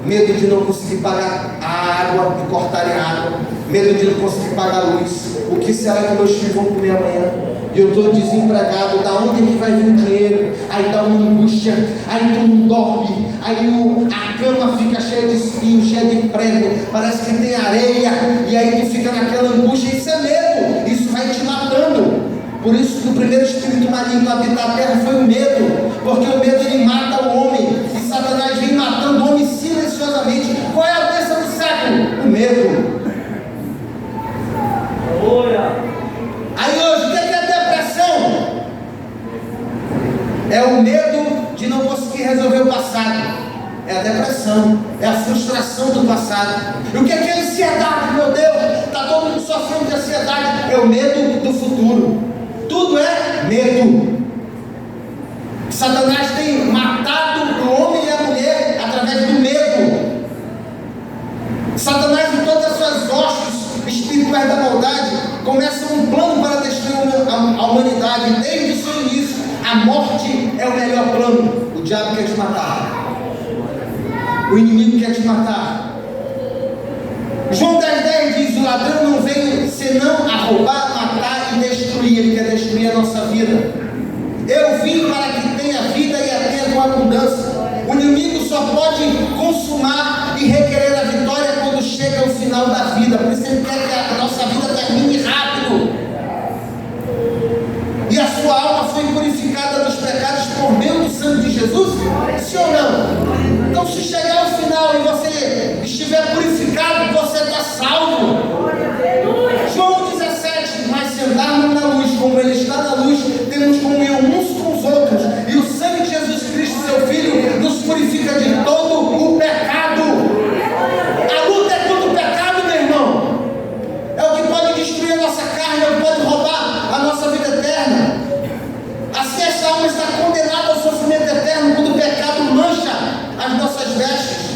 Medo de não conseguir pagar a água e cortarem a água. Medo de não conseguir pagar a luz. O que será que meus filhos vão comer amanhã? E eu estou desempregado, da onde é que vai vir o dinheiro? Aí dá uma angústia, aí tu não dorme, aí a cama fica cheia de espinho, cheia de prego, parece que tem areia, e aí tu fica naquela angústia. Isso é medo, isso vai te matando. Por isso que o primeiro espírito maligno a habitar a terra foi o medo, porque o medo ele mata o homem, e Satanás vem matando o homem silenciosamente. Qual é a doença do século? O medo. Aí hoje, o que é depressão? É o medo de não conseguir resolver o passado. É a depressão, é a frustração do passado. E o que é ansiedade? Meu Deus, está todo mundo sofrendo de ansiedade. É o medo do futuro. Tudo é medo. Satanás tem matado o homem e a mulher através do medo. Satanás e todas as suas hostes espirituais da maldade começam um plano para destruir a humanidade. Desde o seu início, a morte é o melhor plano. O diabo quer te matar, o inimigo quer te matar. João 10,10 diz: o ladrão não veio senão a roubar, matar e destruir. Ele quer destruir a nossa vida. Eu vim para que tenha vida e a tenha com abundância. O inimigo só pode consumar e requerer a vitória quando chega ao final da vida. Por isso ele quer que a nossa vida termine rápido. E a sua alma foi purificada dos pecados por meio do sangue de Jesus? Sim ou não? Então, se chegar ao final e você estiver purificado, você está salvo. João 17: mas se andarmos na luz, como Ele está na luz, temos comunhão uns com os outros, e o sangue de Jesus Cristo, seu Filho, nos purifica de todo o pecado. A luta é contra o pecado, meu irmão. É o que pode destruir a nossa carne, é o que pode roubar a nossa vida eterna. Assim essa alma está condenada ao sofrimento eterno quando o pecado mancha as nossas vestes.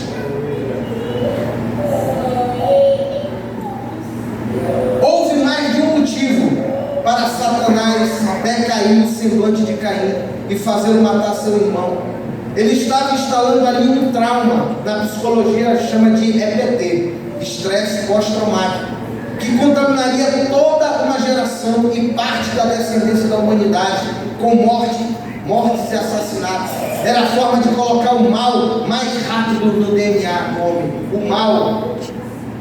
Houve mais de um motivo para Satanás decair no semblante de Caim e fazê-lo matar seu irmão. Ele estava instalando ali um trauma, na psicologia chama de EPT, estresse pós-traumático, que contaminaria toda uma geração e parte da descendência da humanidade, com mortes e assassinatos. Era a forma de colocar o mal mais rápido no DNA do homem. O mal.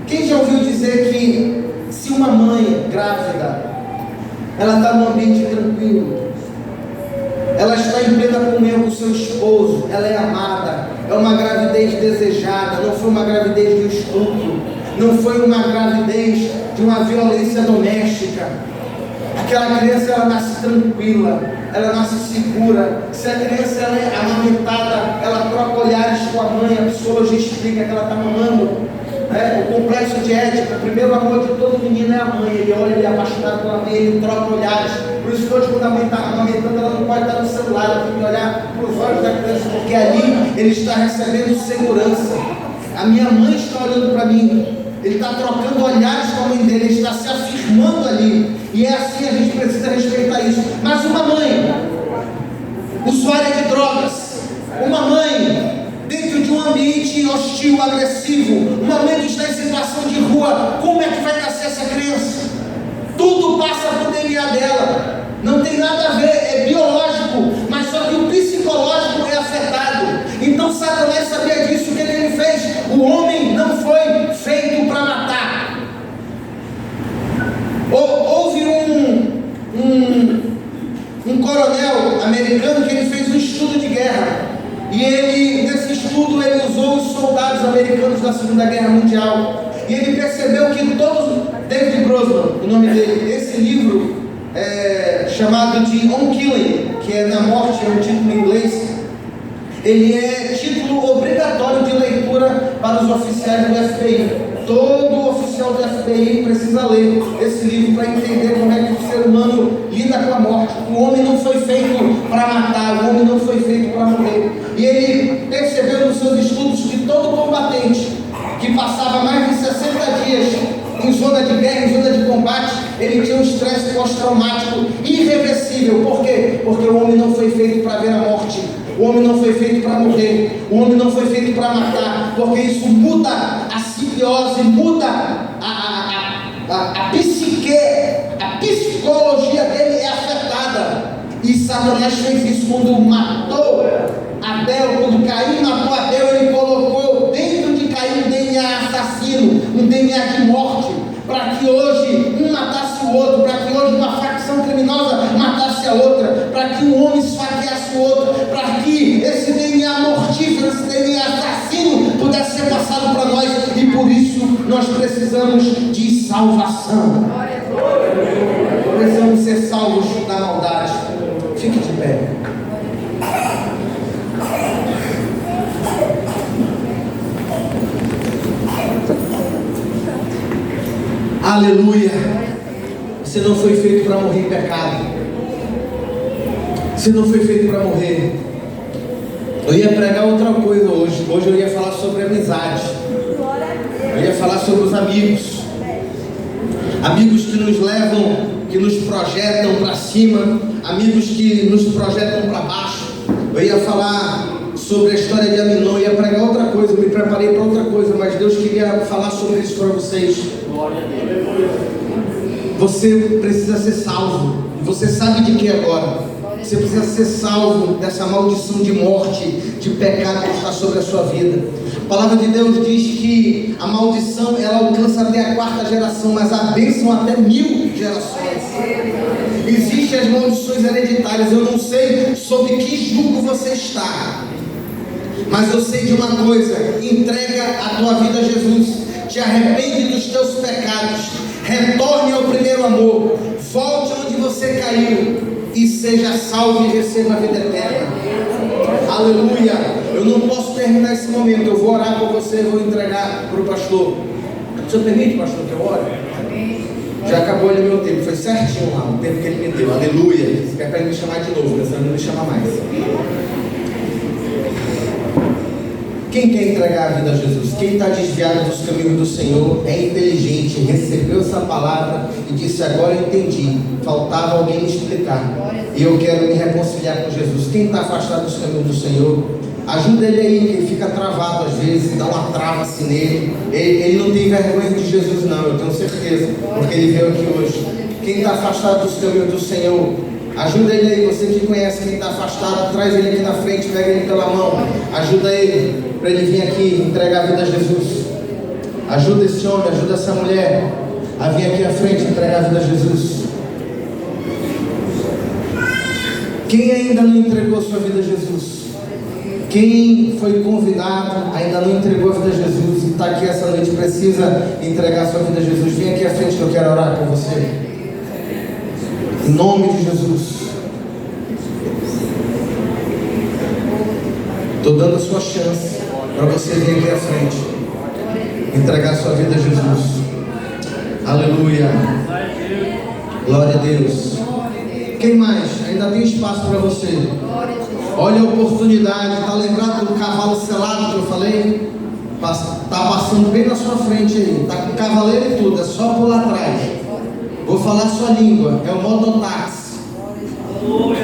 Quem já ouviu dizer que se uma mãe grávida, ela está num ambiente tranquilo, ela está em plena comunhão com o seu esposo, ela é amada, é uma gravidez desejada, não foi uma gravidez de estupro, não foi uma gravidez de uma violência doméstica. Aquela criança, ela nasce tranquila, ela nasce segura. Se a criança ela é amamentada, ela troca olhares com a mãe. A psicologia explica que ela está mamando. O complexo de Édipo, o primeiro amor de todo menino é a mãe. Ele olha, ele é apaixonado pela mãe, ele troca olhares. Por isso que hoje, quando a mãe está amamentando, ela não pode estar no celular, ela tem que olhar para os olhos da criança, porque ali ele está recebendo segurança. A minha mãe está olhando para mim. Ele está trocando olhares com a mãe dele, ele está se afirmando ali. E é assim, a gente precisa respeitar isso. Mas uma mãe usuária de drogas, uma mãe dentro de um ambiente hostil, agressivo, uma mãe que está em situação de rua, como é que vai nascer essa criança? tudo passa por DNA dela. Não tem nada a ver, é biológico, mas só que o psicológico é afetado. Então Satanás sabia disso. O que ele fez? O homem não foi feito para matar. Houve um coronel americano que ele fez um estudo de guerra. E ele, nesse estudo, ele usou os soldados americanos da Segunda Guerra Mundial. E ele percebeu que todos... David Grossman, o nome dele. Esse livro chamado de On Killing, que é Na Morte, é o título em inglês. Ele é título obrigatório de leitura para os oficiais do FBI. Todo oficial do FBI precisa ler esse livro para entender como é que o ser humano lida com a morte. O homem não foi feito para matar, o homem não foi feito para morrer. E ele percebeu nos seus estudos que todo combatente que passava mais de 60 dias em zona de guerra, em zona de combate, ele tinha um estresse pós-traumático irreversível. Por quê? Porque o homem não foi feito para ver a morte. O homem não foi feito para morrer. O homem não foi feito para matar. Porque isso muda a simbiose, muda a psique, a psicologia dele é afetada. E Satanás fez isso quando matou Abel. Quando Caim matou Abel, ele colocou dentro de Caim um DNA assassino, um DNA de morte, para que hoje um matasse o outro, para que hoje uma facção criminosa matasse a outra, para que um homem esfaqueasse o outro, para que esse DNA mortífero, esse DNA assassino pudesse ser passado para nós. E por isso nós precisamos de salvação. Precisamos ser salvos da maldade. Fique de pé. Aleluia. Você não foi feito para morrer em pecado. Você não foi feito para morrer. Eu ia pregar outra coisa hoje. Hoje eu ia falar sobre amizade. Eu ia falar sobre os amigos. Amigos que nos levam, que nos projetam para cima. Amigos que nos projetam para baixo. Eu ia falar sobre a história de Aminon. Eu ia pregar outra coisa. Eu me preparei para outra coisa, mas Deus queria falar sobre isso para vocês. Você precisa ser salvo. Você sabe de que agora? Você precisa ser salvo dessa maldição de morte, de pecado que está sobre a sua vida. A palavra de Deus diz que a maldição ela alcança até a 4ª geração, mas a bênção até 1000 gerações. Existem as maldições hereditárias. Eu não sei sob que jugo você está, mas eu sei de uma coisa: entrega a tua vida a Jesus, te arrepende dos teus pecados, retorne ao primeiro amor, volte onde você caiu e seja salvo e receba a vida eterna. Aleluia. Eu não posso terminar esse momento. Eu vou orar por você e vou entregar para o pastor. O senhor permite, pastor, que eu ore? Já acabou ali meu tempo. Foi certinho lá o tempo que ele me deu. Aleluia. Se quer para ele me chamar de novo, mas não me chama mais. Quem quer entregar a vida a Jesus? Quem está desviado dos caminhos do Senhor é inteligente, recebeu essa palavra e disse: agora eu entendi, faltava alguém me explicar e eu quero me reconciliar com Jesus. Quem está afastado dos caminhos do Senhor, ajuda ele aí, que ele fica travado às vezes, dá uma trava assim nele. Ele não tem vergonha de Jesus não, eu tenho certeza, porque ele veio aqui hoje. Quem está afastado dos caminhos do Senhor, ajuda ele aí. Você que conhece quem está afastado, traz ele aqui na frente, pega ele pela mão, ajuda ele para ele vir aqui entregar a vida a Jesus. Ajuda esse homem, ajuda essa mulher a vir aqui à frente entregar a vida a Jesus. Quem ainda não entregou sua vida a Jesus? Quem foi convidado, ainda não entregou a vida a Jesus e está aqui essa noite, precisa entregar sua vida a Jesus? Vem aqui à frente que eu quero orar com você. Em nome de Jesus. Estou dando a sua chance para você vir aqui à frente, entregar sua vida a Jesus. Aleluia. Glória a Deus. Quem mais? Ainda tem espaço para você. Olha a oportunidade. Está lembrado do cavalo selado que eu falei? Está passando bem na sua frente aí. Está com cavaleiro e tudo, é só pular atrás. Vou falar a sua língua. É o mototáxi.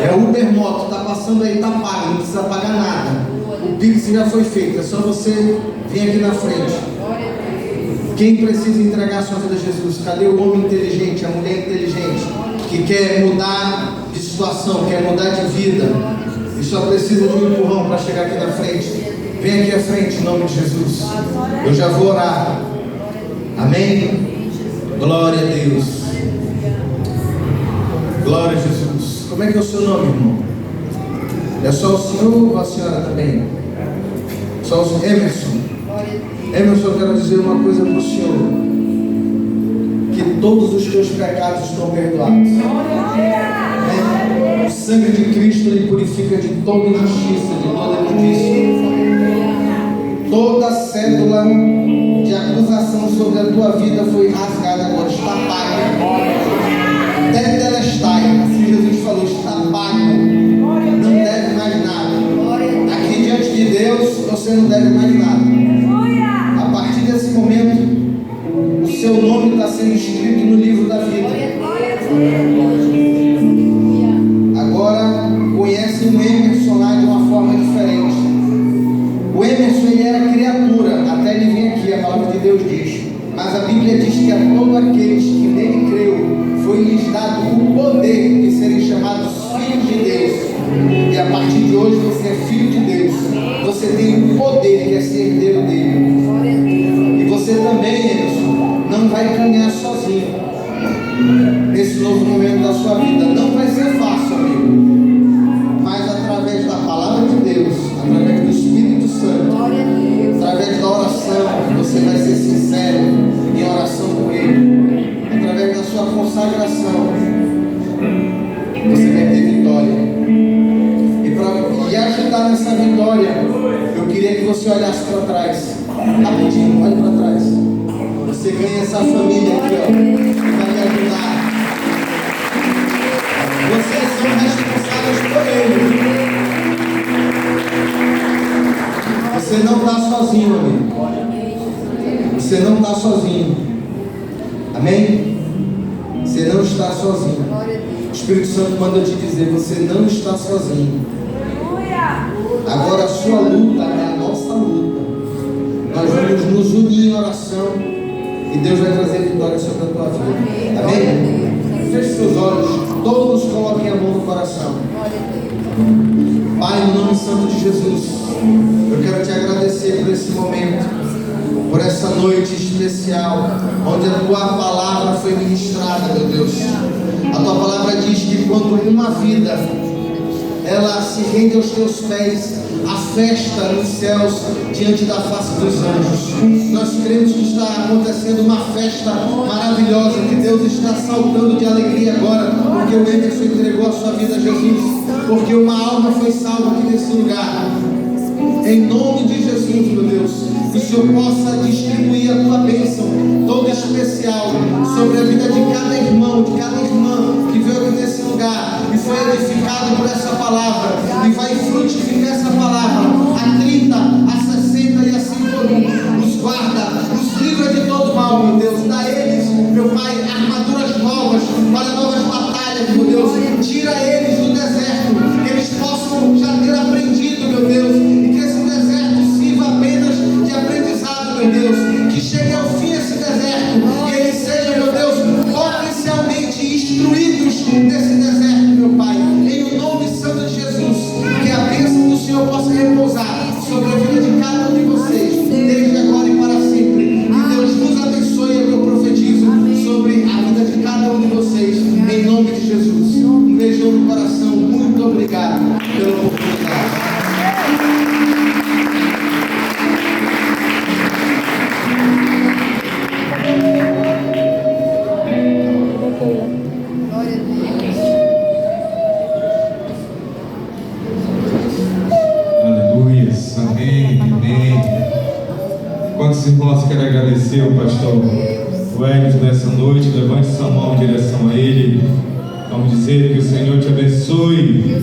É o Uber Moto. Está passando aí, está pago, não precisa pagar nada. O Pix já foi feito, é só você vir aqui na frente. Quem precisa entregar a sua vida a Jesus? Cadê o homem inteligente, a mulher inteligente, que quer mudar de situação, quer mudar de vida e só precisa de um empurrão para chegar aqui na frente? Vem aqui à frente em nome de Jesus. Eu já vou orar. Amém? Glória a Deus. Glória a Jesus. Como é que é o seu nome, irmão? É só o senhor ou a senhora também? Só o Emerson. Emerson, eu quero dizer uma coisa para o senhor: que todos os teus pecados estão perdoados. O sangue de Cristo lhe purifica de toda injustiça, de toda imundícia. Toda cédula de acusação sobre a tua vida foi rasgada agora, está paga. Tetelestai, assim Jesus falou, está pago. Não deve mais nada. Aqui diante de Deus você não deve mais nada. A partir desse momento, o seu nome está sendo escrito no livro da vida. Agora conhece o Emerson lá de uma forma diferente. O Emerson, ele era criatura até ele vir aqui, a palavra de Deus diz. Mas a Bíblia diz que a todos aqueles que nele creu, foi-lhes dado o poder de serem chamados filhos de Deus. E a partir de hoje você é filho de Deus. Você tem o poder que é ser herdeiro dele. E você também, Emerson, não vai caminhar sozinho nesse novo momento da sua vida. Não vai ser fácil, amigo. Mas através da palavra de Deus, através do Espírito Santo, através da oração, você vai ser sincero em oração com Ele. Através da sua consagração, você vai ter vitória. E para lhe ajudar nessa vitória, eu queria que você olhasse para trás. Rapidinho, olhe para trás. Você ganha essa família aqui, ó, que vai lhe ajudar. Vocês são responsáveis por Ele. Você não está sozinho, amigo. Você não está sozinho. Amém? Você não está sozinho. O Espírito Santo manda eu te dizer: você não está sozinho. Agora a sua luta é a nossa luta. Nós vamos nos unir em oração e Deus vai trazer vitória sobre a tua vida. Amém? Feche seus olhos. Todos coloquem a mão no coração. Pai, no nome santo de Jesus, eu quero te agradecer por esse momento, por essa noite especial, onde a tua palavra foi ministrada, meu Deus. A tua palavra diz que quando uma vida ela se rende aos teus pés, a festa nos céus diante da face dos anjos. Nós cremos que está acontecendo uma festa maravilhosa, que Deus está saltando de alegria agora, porque o Emerson entregou a sua vida a Jesus, porque uma alma foi salva aqui nesse lugar. Em nome de Jesus, meu Deus, que o Senhor possa distribuir a tua bênção toda especial sobre a vida de cada irmão, de cada irmã que veio aqui nesse lugar e foi edificado por essa palavra e vai frutificar essa palavra a 30, a 60 e assim por um. Nos guarda, nos livra de todo mal, meu Deus. Dá a eles, meu Pai, armaduras novas para novas batalhas, meu Deus. Tira eles do deserto, que eles possam já ter aprendido, meu Deus, e que esse deserto sirva apenas de aprendizado, meu Deus. Que chegue ao fim esse deserto e eles sejam, meu Deus, potencialmente instruídos nesse deserto, meu Pai. Em o nome santo de Jesus, que a bênção do Senhor possa repousar sobre a vida de cada um de vocês, desde agora e para sempre. Que Deus nos abençoe, é o que eu profetizo sobre a vida de cada um de vocês, em nome de Jesus. Um beijão no coração, muito obrigado pela oportunidade. Quantos irmãos querem agradecer o pastor Wellington nessa noite? Levante sua mão em direção a ele. Vamos dizer que o Senhor te abençoe,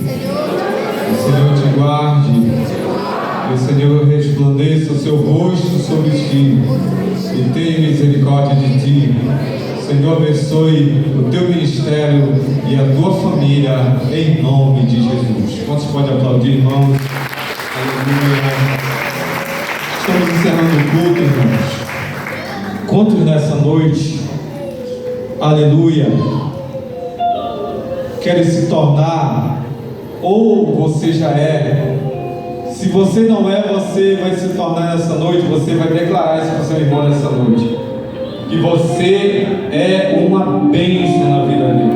o Senhor te guarde, que o Senhor resplandeça o seu rosto sobre ti e tenha misericórdia de ti. O Senhor abençoe o teu ministério e a tua família, em nome de Jesus. Quantos podem aplaudir, irmãos? Aleluia. Estamos encerrando o culto, irmãos, Quantos nessa noite, aleluia, querem se tornar, ou você já é? Se você não é, você vai se tornar nessa noite. Você vai declarar isso para o seu irmão nessa noite, que você é uma bênção na vida dele.